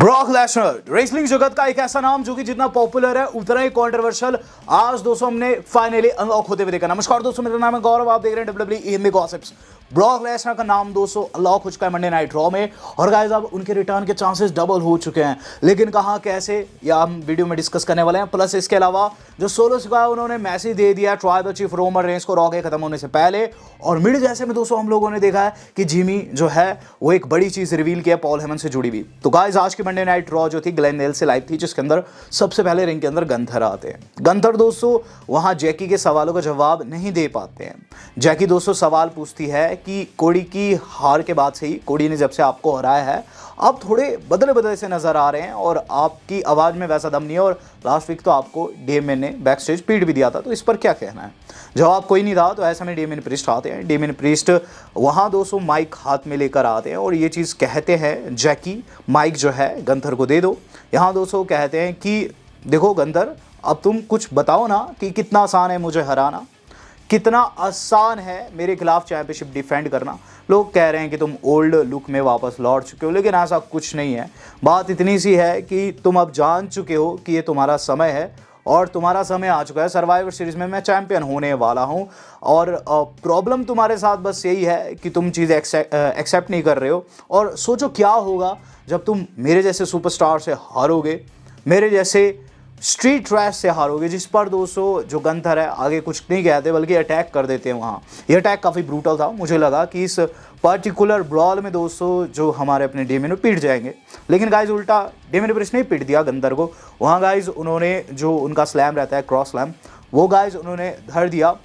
Brock Lesnar wrestling जगत का एक ऐसा नाम जो कि जितना पॉपुलर है उतना ही कंट्रोवर्शियल आज दोस्तों हमने फाइनली अनलॉक होते हुए देखा। नमस्कार दोस्तों, मेरा नाम है गौरव, आप देख रहे हैं WWE Hindi gossips. Brock Lesnar का नाम दोस्तों अनलॉक हो चुका है मंडे नाइट रॉ में और गाइस अब उनके रिटर्न के चांसेस डबल हो चुके हैं, लेकिन कहां कैसे या हम वीडियो में डिस्कस करने वाले हैं। प्लस इसके अलावा जो सोलो सिखाया उन्होंने मैसेज दे दिया ट्राइबल चीफ रोमन रेंस को रॉ के खत्म होने से पहले। और मिड जैसे में दोस्तों हम लोगों ने देखा है कि जिमी जो है वो एक बड़ी चीज रिवील किया पॉल हेमन से जुड़ी हुई। तो गाइस आज की मंडे नाइट रॉ जो थी ग्लेनडेल से लाइव थी, जिसके अंदर सबसे पहले रिंग के अंदर गंथर आते हैं। गंथर दोस्तों वहां जैकी के सवालों का जवाब नहीं दे पाते हैं। जैकी दोस्तों सवाल पूछती है कि कोडी की हार के बाद से ही, कोडी ने जब से आपको हराया है आप थोड़े बदले बदले से नजर आ रहे हैं और आपकी आवाज में वैसा दम नहीं है, और लास्ट वीक तो आपको डेमियन ने बैक स्टेज पीट भी दिया था, तो इस पर क्या कहना है। जवाब कोई नहीं था, तो ऐसे में डेमियन प्रीस्ट आते हैं। डेमियन प्रीस्ट वहां दोस्तों माइक हाथ में लेकर आते हैं और ये चीज कहते हैं जैकी माइक जो है गंथर को दे दो। यहाँ दोस्तों कहते हैं कि देखो गंथर, अब तुम कुछ बताओ ना कि कितना आसान है मुझे हराना, कितना आसान है मेरे खिलाफ चैंपियनशिप डिफेंड करना। लोग कह रहे हैं कि तुम ओल्ड लुक में वापस लौट चुके हो, लेकिन ऐसा कुछ नहीं है। बात इतनी सी है कि तुम अब जान चुके हो कि ये तुम्हारा समय है और तुम्हारा समय आ चुका है। सर्वाइवर सीरीज में मैं चैंपियन होने वाला हूँ और प्रॉब्लम तुम्हारे साथ बस यही है कि तुम चीज़ें एक्सेप्ट नहीं कर रहे हो। और सोचो क्या होगा जब तुम मेरे जैसे सुपरस्टार से हारोगे, मेरे जैसे स्ट्रीट रैश से हारोगे, जिस पर दोस्तों जो गंथर है आगे कुछ नहीं कहते बल्कि अटैक कर देते हैं। वहाँ ये अटैक काफ़ी ब्रूटल था। मुझे लगा कि इस पर्टिकुलर ब्रॉल में दोस्तों जो हमारे अपने डेमियन पीट जाएंगे, लेकिन गाइज उल्टा डेमियन प्रीस्ट ने पीट दिया गंथर को। वहाँ गाइज उन्होंने जो उनका स्लैम रहता है क्रॉस स्लैम, वो गाइज उन्होंने धर दिया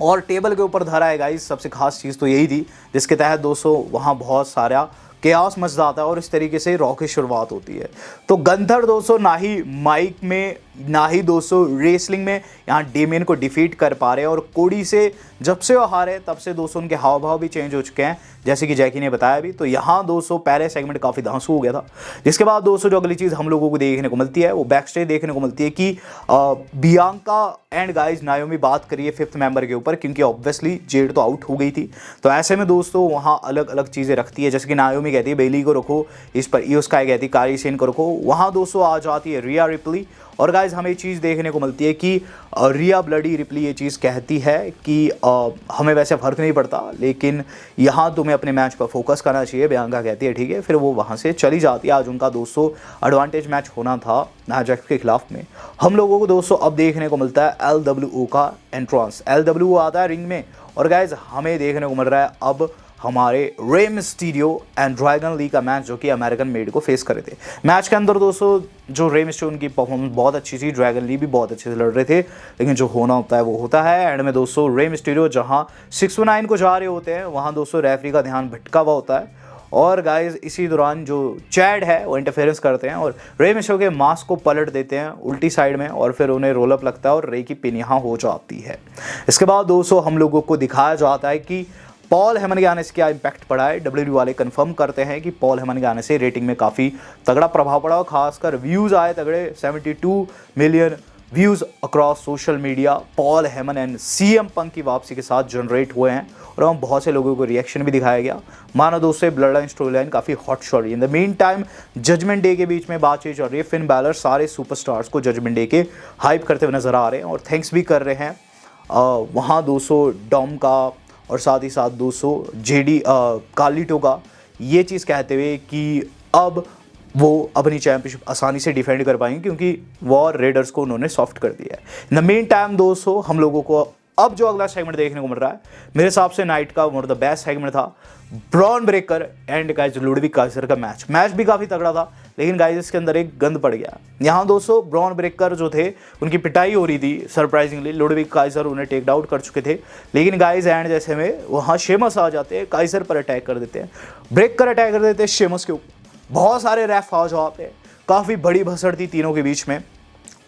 और टेबल के ऊपर धरा है। गाइज सबसे खास चीज़ तो यही थी जिसके तहत दोस्तों वहाँ बहुत सारा केओस मच जाता है और इस तरीके से रॉ की शुरुआत होती है। तो गंथर दोस्तों ना ही माइक में ना ही दोस्तों रेसलिंग में यहाँ डेमियन को डिफीट कर पा रहे हैं, और कोडी से जब से वो हारे तब से दोस्तों उनके हाव भाव भी चेंज हो चुके हैं, जैसे कि जैकी ने बताया भी। तो यहाँ दोस्तों पहले सेगमेंट काफ़ी धांसू हो गया था, जिसके बाद दोस्तों जो अगली चीज़ हम लोगों को देखने को मिलती है वो बैक स्टेज देखने को मिलती है कि बियांका एंड गाइज नायोमी बात करिए फिफ्थ मेंबर के ऊपर, क्योंकि ऑब्वियसली जेड तो आउट हो गई थी। तो ऐसे में दोस्तों वहाँ अलग अलग चीज़ें रखती है, जैसे कि नायोमी कहती है बेली को रखो, इस पर ईओ स्काई कहती है कारी सेन को रखो। वहाँ दोस्तों आ जाती है रिया रिप्ली, और गाइज हमें ये चीज़ देखने को मिलती है कि रिया ब्लडी रिप्ली ये चीज़ कहती है कि हमें वैसे फ़र्क नहीं पड़ता, लेकिन यहाँ तुम्हें अपने मैच पर फोकस करना चाहिए। बियांका कहती है ठीक है, फिर वो वहाँ से चली जाती है। आज उनका दोस्तों एडवांटेज मैच होना था नाजैक्स के खिलाफ में। हम लोगों को दोस्तों अब देखने को मिलता है LWO का एंट्रांस। LWO आता है रिंग में और गाइज हमें देखने को मिल रहा है अब हमारे Rey Mysterio and Dragon Lee का मैच, जो कि अमेरिकन मेड को फेस कर रहे थे। मैच के अंदर दोस्तों जो रे मिस्टीरियो उनकी परफॉर्मेंस बहुत अच्छी थी, ड्रैगन ली भी बहुत अच्छे से लड़ रहे थे, लेकिन जो होना होता है वो होता है। एंड में दोस्तों रे मिस्टीरियो जहां 619 को जा रहे होते हैं, वहां दोस्तों रेफरी का ध्यान भटका हुआ होता है और गाइज इसी दौरान जो चैड है वो इंटरफेरेंस करते हैं और रे मिस्टीरियो के मास्क को पलट देते हैं उल्टी साइड में, और फिर उन्हें रोल अप लगता है और रे की पिन यहाँ हो जाती है। इसके बाद दोस्तों हम लोगों को दिखाया जाता है कि पॉल हेमन के आने से क्या इम्पैक्ट पड़ा है। डब्ल्यूडब्ल्यूई वाले कंफर्म करते हैं कि पॉल हेमन के आने से रेटिंग में काफ़ी तगड़ा प्रभाव पड़ा और खासकर व्यूज़ आए तगड़े। 72 million views across social media Paul Heyman and CM पंक की वापसी के साथ जनरेट हुए हैं, और वहाँ बहुत से लोगों को रिएक्शन भी दिखाया गया। मानो दोस्तों ब्लड लाइन स्टोरी लाइन काफ़ी हॉट चल रही है। In the meantime judgment day के बीच में बातचीत चल रही है। फिन बैलर सारे सुपरस्टार्स को जजमेंट डे के हाइप करते हुए नजर आ रहे हैं और थैंक्स भी कर रहे हैं वहाँ दोस्तों डॉम का, और साथ ही साथ दोस्तों JD कार्लिटो का, ये चीज़ कहते हुए कि अब वो अपनी चैंपियनशिप आसानी से डिफेंड कर पाएंगे क्योंकि वॉर रेडर्स को उन्होंने सॉफ्ट कर दिया है। इन द मेन टाइम दोस्तों हम लोगों को अब जो अगला सेगमेंट देखने को मिल रहा है, मेरे हिसाब से नाइट का one of the best segment था। Bron Breakker and guys Ludwig Kaiser का मैच भी काफ़ी तगड़ा था, लेकिन गाइज इसके अंदर एक गंद पड़ गया। यहाँ दोस्तों ब्रॉन ब्रेकर जो थे उनकी पिटाई हो रही थी सरप्राइजिंगली, लुडविग काइजर उन्हें टेक आउट कर चुके थे, लेकिन गाइज एंड जैसे में वहाँ शेमस आ जाते हैं, काइजर पर अटैक कर देते हैं, ब्रेकर अटैक कर देते हैं शेमस के ऊपर, बहुत सारे रेफ आ जाते हैं, काफ़ी बड़ी भसड़ थी तीनों के बीच में।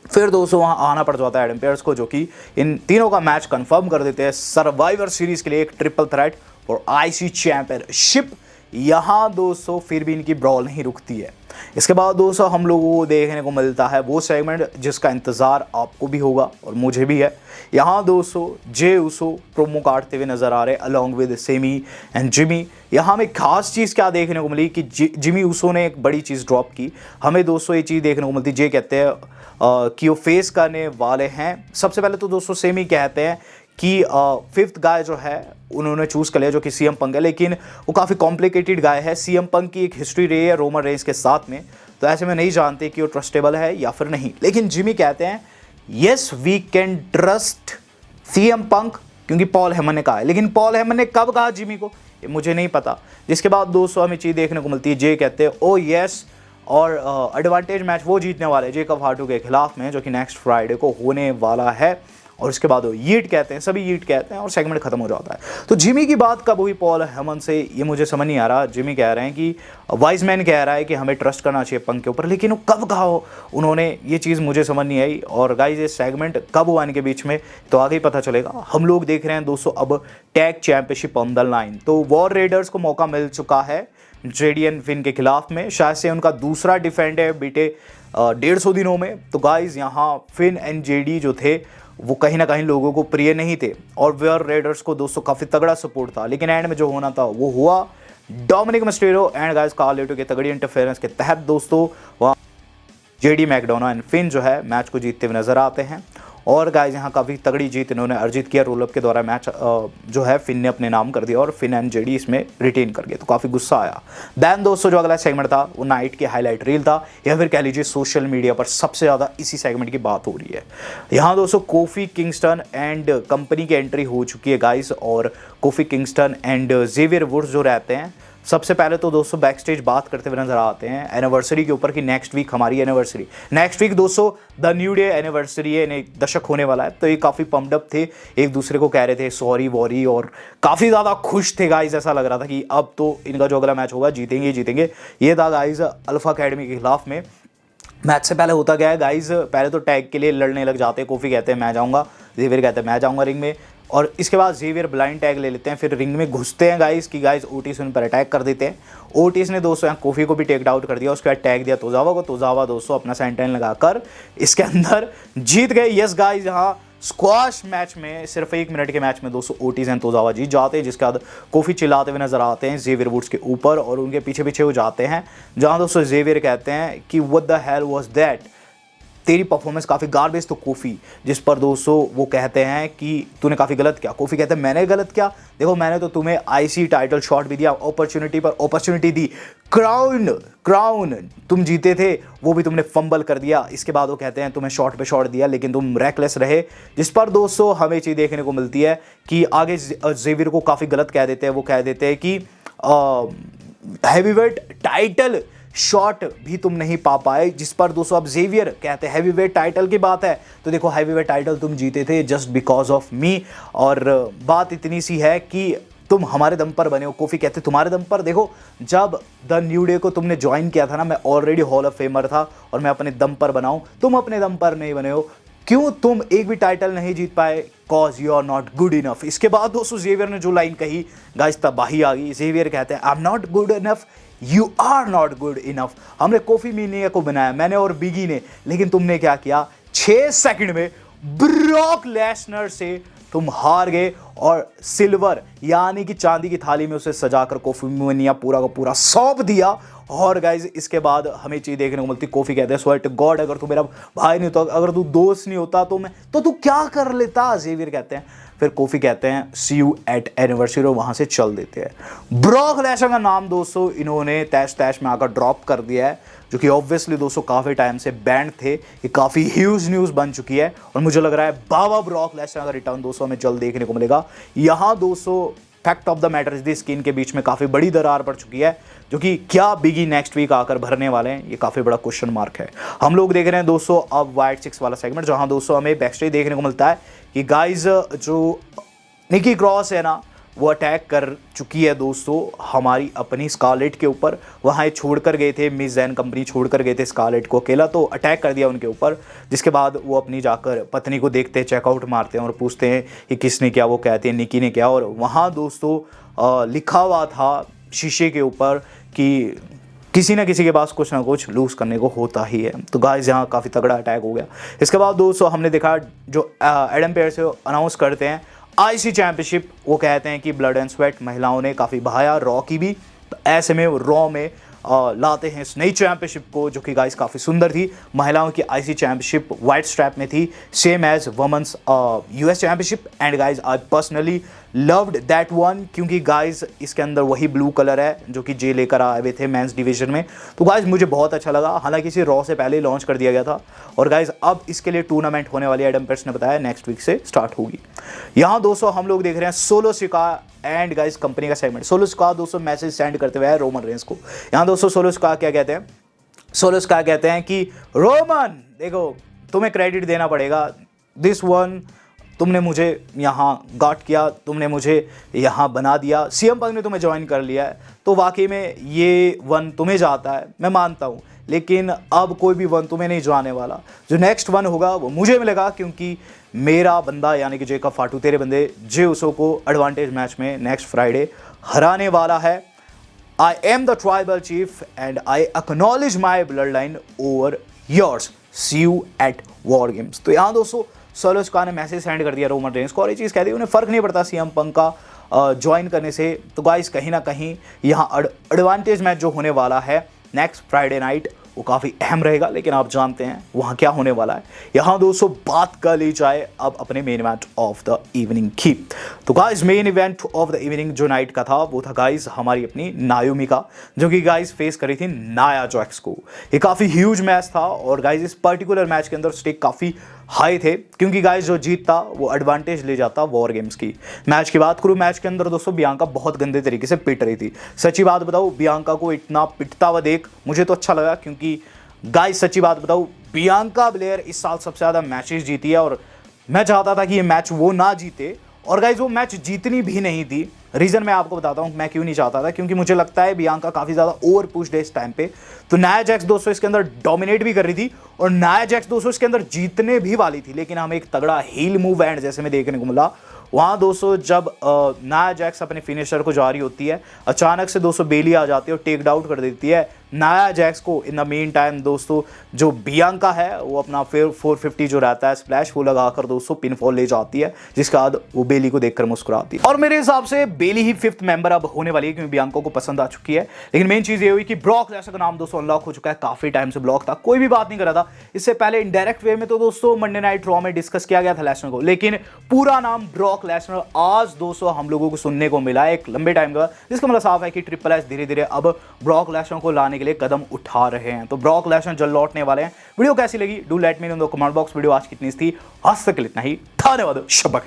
फिर दोस्तों वहाँ आना पड़ जाता है एडम पेयर्स को, जो कि इन तीनों का मैच कंफर्म कर देते हैं सर्वाइवर सीरीज के लिए एक ट्रिपल थ्रेट और IC चैंपियनशिप। यहाँ दोस्तों फिर भी इनकी ब्रॉल नहीं रुकती है। इसके बाद दोस्तों हम लोगों को देखने को मिलता है वो सेगमेंट जिसका इंतज़ार आपको भी होगा और मुझे भी है। यहाँ दोस्तों जे उसो प्रोमो काटते हुए नज़र आ रहे along with semi and Jimmy. यहाँ हमें खास चीज़ क्या देखने को मिली कि जिमी उसो ने एक बड़ी चीज़ ड्रॉप की। हमें दोस्तों ये चीज़ देखने को मिलती, जे कहते हैं कि वो फेस करने वाले हैं। सबसे पहले तो दोस्तों सेमी कहते हैं कि फिफ्थ गाय जो है उन्होंने चूज़ कर लिया जो कि सीएम पंक है, लेकिन वो काफ़ी कॉम्प्लिकेटेड गाय है। सीएम पंक की एक हिस्ट्री रही है रोमन रेंस के साथ में, तो ऐसे में नहीं जानते कि वो ट्रस्टेबल है या फिर नहीं। लेकिन जिमी कहते हैं yes we can trust CM Punk क्योंकि पॉल हेमन ने कहा है। लेकिन पॉल हेमन ने कब कहा जिमी को ये मुझे नहीं पता। जिसके बाद दोस्तों हमें चीज़ देखने को मिलती है, जे कहते हैं ओ येस और एडवांटेज मैच वो जीतने वाले जेकब हार्टू के खिलाफ में जो कि नेक्स्ट फ्राइडे को होने वाला है। और उसके बाद वो यीट कहते हैं, सभी यीट कहते हैं और सेगमेंट खत्म हो जाता है। तो जिमी की बात कब हुई पॉल हेमन से ये मुझे समझ नहीं आ रहा। जिमी कह रहे हैं कि वाइज मैन कह रहा है कि हमें ट्रस्ट करना चाहिए पंक के ऊपर, लेकिन वो कब कहा हो उन्होंने ये चीज़ मुझे समझ नहीं आई। और गाइज ये सेगमेंट कब हुआ इनके बीच में तो आगे ही पता चलेगा। हम लोग देख रहे हैं दोस्तों अब tag championship on the line. तो वॉर रेडर्स को मौका मिल चुका है जेडियन फिन के खिलाफ में, शायद से उनका दूसरा डिफेंड है बीते 150 दिनों में। तो गाइज यहाँ फिन एंड जेडी जो थे वो कहीं ना कहीं लोगों को प्रिय नहीं थे और वॉर रेडर्स को दोस्तों काफ़ी तगड़ा सपोर्ट था, लेकिन एंड में जो होना था वो हुआ। डोमिनिक मिस्टेरियो एंड गाइस कार्लेटो के तगड़ी इंटरफेरेंस के तहत दोस्तों वहाँ जेडी मैकडोना एंड फिन जो है मैच को जीतते हुए नजर आते हैं। और गाइस यहाँ काफ़ी तगड़ी जीत इन्होंने अर्जित किया। रोल अप के द्वारा मैच जो है फिन ने अपने नाम कर दिया और फिन एंड जेडी इसमें रिटेन कर गए, तो काफ़ी गुस्सा आया। देन दोस्तों जो अगला सेगमेंट था वो नाइट की हाईलाइट रील था, या फिर कह लीजिए सोशल मीडिया पर सबसे ज़्यादा इसी सेगमेंट की बात हो रही है। यहाँ दोस्तों कोफी किंगस्टन एंड कंपनी की एंट्री हो चुकी है गाइस, और Kofi Kingston and Xavier Woods जो रहते हैं सबसे पहले तो दोस्तों बैक स्टेज बात करते हुए नजर आते हैं एनिवर्सरी के ऊपर कि नेक्स्ट वीक हमारी एनिवर्सरी, नेक्स्ट वीक दोस्तों द न्यू डे एनिवर्सरी है, इन्हें दशक होने वाला है। तो ये काफ़ी पम्प्ड अप थे, एक दूसरे को कह रहे थे सॉरी वॉरी और काफ़ी ज़्यादा खुश थे गाइज। ऐसा लग रहा था कि अब तो इनका जो अगला मैच होगा जीतेंगे ही जीतेंगे। ये था गाइज अल्फा अकेडमी के खिलाफ में। मैच से पहले होता गया है गाइज, पहले तो टैग के लिए लड़ने लग जाते हैं। कोफी कहते हैं मैं जाऊँगा, जेवियर कहते हैं मैं जाऊँगा रिंग में, और इसके बाद जेवियर ब्लाइंड टैग ले लेते हैं, फिर रिंग में घुसते हैं गाइस कि गाइस ओटिस उन पर अटैक कर देते हैं। ओटिस ने दोस्तों यहाँ कोफी को भी टेक आउट कर दिया, उसके बाद टैग दिया तोजावा को। तोजावा दोस्तों अपना सेंटेन लगाकर इसके अंदर जीत गए। यस गाइस यहाँ स्क्वाश मैच में सिर्फ 1 मिनट के मैच में दोस्तों ओटिस एंड तोजावा जीत जाते हैं, जिसके बाद कोफी चिल्लाते हुए नजर आते हैं जेवियर वुड्स के ऊपर और उनके पीछे पीछे वो जाते हैं, जहाँ दोस्तों जेवियर कहते हैं कि what the hell was that, तेरी परफॉर्मेंस काफ़ी गार्बेज। तो कोफी जिस पर दोस्तों वो कहते हैं कि तूने काफ़ी गलत किया। कोफी कहते हैं मैंने गलत किया, देखो मैंने तो तुम्हें आईसी टाइटल शॉट भी दिया, अपॉर्चुनिटी पर अपॉर्चुनिटी दी, क्राउन तुम जीते थे वो भी तुमने फंबल कर दिया। इसके बाद वो कहते हैं तुम्हें शॉट पे शॉट दिया लेकिन तुम रैकलेस रहे, जिस पर दोस्तों हमें चीज़ देखने को मिलती है कि आगे जेवियर को काफ़ी गलत कह देते हैं। वो कह देते हैं कि हैवीवेट टाइटल शॉट भी तुम नहीं पा पाए, जिस पर दोस्तों अब जेवियर कहते हैं हैवीवेट टाइटल की बात है तो देखो हैवीवेट टाइटल तुम जीते थे जस्ट बिकॉज ऑफ मी, और बात इतनी सी है कि तुम हमारे दम पर बने हो। कोफी कहते तुम्हारे दम पर, देखो जब द न्यू डे को तुमने ज्वाइन किया था ना, मैं ऑलरेडी हॉल ऑफ फेमर था और मैं अपने दम पर बनाऊं, तुम अपने दम पर नहीं बने हो। क्यों तुम एक भी टाइटल नहीं जीत पाए? Cause you are not good enough. इसके बाद दोस्तों जेवियर ने जो लाइन कही गाइस तबाही आ गई। जेवियर कहते हैं I am not good enough, you are not good enough. हमने कोफी मीनिया को बनाया, मैंने और बिगी ने, लेकिन तुमने क्या किया, 6 सेकंड में ब्रॉक लेसनर से तुम हार गए और सिल्वर यानी कि चांदी की थाली में उसे सजाकर कोफी मीनिया पूरा का पूरा सौंप दिया। और गाइज इसके बाद हमें चीज़ देखने को मिलती, कोफी कहते हैं स्वेयर टू गॉड अगर तू मेरा भाई नहीं होता, अगर तू दोस्त नहीं होता तो तू क्या कर लेता। जेवियर कहते हैं, फिर कोफी कहते हैं सी यू एट एनिवर्सरी, वहां से चल देते हैं। ब्रॉक लेसनर का नाम दोस्तों इन्होंने तैश तैश में आकर ड्रॉप कर दिया है, जो कि ऑब्वियसली दोस्तों काफ़ी टाइम से बैंड थे, ये काफ़ी ह्यूज न्यूज़ बन चुकी है और मुझे लग रहा है बाबा ब्रॉक लेसनर का रिटर्न दोस्तों हमें जल्द देखने को मिलेगा। यहाँ दोस्तों fact of the matter is this, skin के बीच में काफ़ी बड़ी दरार पड़ चुकी है, जो कि क्या बिगी नेक्स्ट वीक आकर भरने वाले हैं, ये काफ़ी बड़ा क्वेश्चन मार्क है। हम लोग देख रहे हैं दोस्तों अब वाइट 6 वाला सेगमेंट, जहां दोस्तों हमें बैकस्टेज देखने को मिलता है कि गाइज जो निकी क्रॉस है ना, वो अटैक कर चुकी है दोस्तों हमारी अपनी स्कारलेट के ऊपर। वहाँ छोड़ कर गए थे, मिस जैन कंपनी छोड़ कर गए थे स्कारलेट को अकेला, तो अटैक कर दिया उनके ऊपर। जिसके बाद वो अपनी जाकर पत्नी को देखते हैं, चेकआउट मारते हैं और पूछते हैं कि किसने किया। वो कहते हैं निकी ने किया। और वहाँ दोस्तों लिखा हुआ था शीशे के ऊपर कि किसी ना किसी के पास कुछ ना कुछ लूज़ करने को होता ही है। तो गाइस यहाँ काफ़ी तगड़ा अटैक हो गया। इसके बाद दोस्तों हमने देखा जो एडम पेयर्स अनाउंस करते हैं आईसी चैंपियनशिप, वो कहते हैं कि ब्लड एंड स्वेट महिलाओं ने काफ़ी बहाया, रॉ की भी। तो ऐसे में रॉ में लाते हैं इस नई चैंपियनशिप को, जो कि गाइस काफ़ी सुंदर थी। महिलाओं की आईसी चैंपियनशिप वाइट स्ट्रैप में थी, same as women's US championship. And guys I personally loved that one, क्योंकि गाइस इसके अंदर वही ब्लू कलर है जो कि जे लेकर आए हुए थे मेंस डिवीजन में। तो गाइस मुझे बहुत अच्छा लगा। हालांकि इसे रॉ से पहले ही लॉन्च कर दिया गया था। और गाइस अब इसके लिए टूर्नामेंट होने वाली है, एडम पेयर्स ने बताया नेक्स्ट वीक से स्टार्ट होगी। यहाँ दोस्तों हम लोग देख रहे हैं सोलो सिका एंड गाइस कंपनी का सेगमेंट। सोलो सिका दोस्तों मैसेज सेंड करते हुए रोमन रेंस को। यहाँ दोस्तों सोलो सिका क्या कहते हैं, सोलो सिका कहते हैं कि रोमन देखो तुम्हें क्रेडिट देना पड़ेगा, दिस वन तुमने मुझे यहाँ गार्ड किया, तुमने मुझे यहाँ बना दिया, सीएम पंक ने तुम्हें ज्वाइन कर लिया है, तो वाकई में ये वन तुम्हें जाता है, मैं मानता हूँ। लेकिन अब कोई भी वन तुम्हें नहीं जाने वाला, जो नेक्स्ट वन होगा वो मुझे मिलेगा, क्योंकि मेरा बंदा यानी कि जेकब फाटू तेरे बंदे जे उसो को एडवांटेज मैच में नेक्स्ट फ्राइडे हराने वाला है। I am the tribal chief and I acknowledge my bloodline over yours, see you at WarGames. तो यहाँ दोस्तों सोलो सिका ने मैसेज सेंड कर दिया रोमन रेंस को, और ये चीज़ कह दी उन्हें फ़र्क नहीं पड़ता सीएम पंक का ज्वाइन करने से। तो गाइस कहीं ना कहीं यहाँ एडवांटेज मैच जो होने वाला है नेक्स्ट फ्राइडे नाइट वो काफ़ी अहम रहेगा। लेकिन आप जानते हैं वहाँ क्या होने वाला है। यहाँ दोस्तों बात कर ली जाए अब अपने main event of the evening की। तो guys main event of the evening जो नाइट का था वो था गाइस हमारी अपनी नायोमी का, जो कि गाइस फेस करी थी नाया जैक्स को। ये काफ़ी ह्यूज मैच था और गाइस इस पर्टिकुलर मैच के अंदर स्टेक काफ़ी हाई थे, क्योंकि गाइस जो जीतता वो एडवांटेज ले जाता वॉर गेम्स की। मैच की बात करूँ, मैच के अंदर दोस्तों बियांका बहुत गंदे तरीके से पिट रही थी। सच्ची बात बताऊँ, बियांका को इतना पिटता हुआ देख मुझे तो अच्छा लगा, क्योंकि गाइस सच्ची बात बताऊँ बियांका ब्लेयर इस साल सबसे ज़्यादा मैचेस जीती है, और मैं चाहता था कि ये मैच वो ना जीते, और गाइस वो मैच जीतनी भी नहीं थी। रीज़न मैं आपको बताता हूँ मैं क्यों नहीं चाहता था, क्योंकि मुझे लगता है बियांका काफ़ी ज़्यादा ओवर पुश्ड है इस टाइम पे। तो नाया जैक्स दोस्तों इसके अंदर डोमिनेट भी कर रही थी, और नाया जैक्स दोस्तों इसके अंदर जीतने भी वाली थी। लेकिन हमें एक तगड़ा हील मूव एंड जैसे में देखने को मिला वहाँ दोस्तों, जब नाया जैक्स अपने फिनिशर को जा रही होती है, अचानक से दोस्तों बेली आ जाती है और टेक डाउन कर देती है नाया जैक्स को। इन द मेन टाइम दोस्तों जो बियांका है वो अपना फिर 450 जो रहता है स्प्लैश वो लगाकर दोस्तों पिनफॉल ले जाती है, जिसके बाद वो बेली को देखकर मुस्कुराती है। और मेरे हिसाब से बेली ही 5th मेंबर अब होने वाली है, क्योंकि बियांका को पसंद आ चुकी है। लेकिन मेन चीज़ ये हुई कि ब्रॉक लेसनर का नाम दोस्तों अनलॉक हो चुका है। काफ़ी टाइम से ब्लॉक था, कोई भी बात नहीं कर रहा था। इससे पहले इनडायरेक्ट वे में तो दोस्तों मंडे नाइट रॉ में डिस्कस किया गया था लेसनर को, लेकिन पूरा नाम ब्रॉक लेसनर आज दोस्तों हम लोगों को सुनने को मिला है एक लंबे टाइम का, जिसका मतलब साफ है कि ट्रिपल एच धीरे धीरे अब ब्रॉक लेसनर को लाने के लिए कदम उठा रहे हैं। तो ब्रॉक लेसनर जल्द लौटने वाले हैं। वीडियो कैसी लगी do let me in the comment box. Video आज कितनी थी, आज तक इतना ही। धन्यवाद, शब्बा खैर।